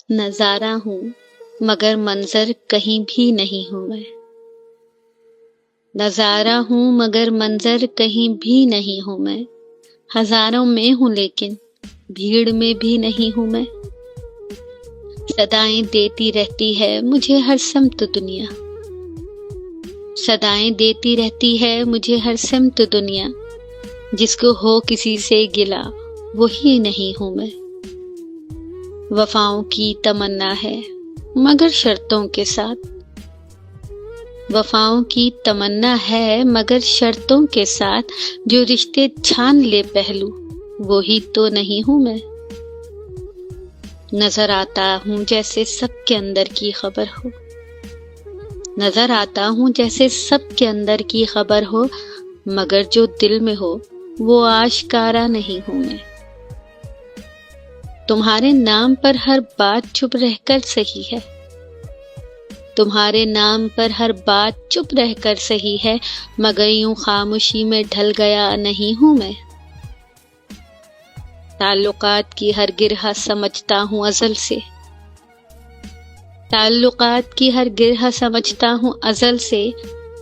نظارہ ہوں مگر منظر کہیں بھی نہیں ہوں میں، نظارہ ہوں مگر منظر کہیں بھی نہیں ہوں میں، ہزاروں میں ہوں لیکن بھیڑ میں بھی نہیں ہوں میں، صدائیں دیتی رہتی ہے مجھے ہر سمت دنیا، صدائیں دیتی رہتی ہے مجھے ہر سمت دنیا، جس کو ہو کسی سے گلا وہی نہیں ہوں میں، وفاؤں کی تمنا ہے مگر شرطوں کے ساتھ، وفاؤں کی تمنا ہے مگر شرطوں کے ساتھ، جو رشتے چھان لے پہلو وہی تو نہیں ہوں میں، نظر آتا ہوں جیسے سب کے اندر کی خبر ہو، نظر آتا ہوں جیسے سب کے اندر کی خبر ہو، مگر جو دل میں ہو وہ آشکارا نہیں ہوں میں، تمہارے نام پر ہر بات چپ رہ کر سہی ہے، تمہارے نام پر ہر بات چپ رہ کر سہی ہے، مگر یوں خاموشی میں ڈھل گیا نہیں ہوں میں، تعلقات کی ہر گرہ سمجھتا ہوں ازل سے، تعلقات کی ہر گرہ سمجھتا ہوں ازل سے،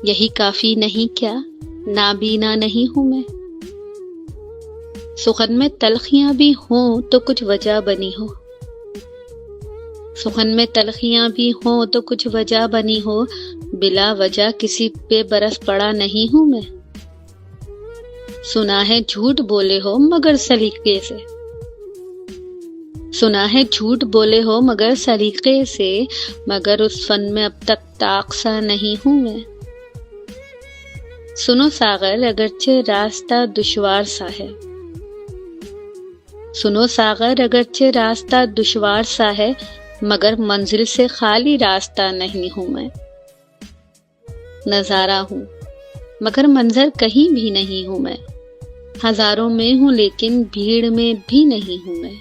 یہی کافی نہیں کیا نابینا نہیں ہوں میں، سخن میں تلخیاں بھی ہوں تو کچھ وجہ بنی ہو، سخن میں تلخیاں بھی ہوں تو کچھ وجہ بنی ہو، بلا وجہ کسی پہ برس پڑا نہیں ہوں میں، سنا ہے جھوٹ بولے ہو مگر سلیقے سے، سنا ہے جھوٹ بولے ہو مگر سلیقے سے، مگر اس فن میں اب تک طاقسا نہیں ہوں میں، سنو ساغر اگرچہ راستہ دشوار سا ہے، سنو ساغر اگرچہ راستہ دشوار سا ہے، مگر منزل سے خالی راستہ نہیں ہوں میں، نظارہ ہوں مگر منظر کہیں بھی نہیں ہوں میں، ہزاروں میں ہوں لیکن بھیڑ میں بھی نہیں ہوں میں۔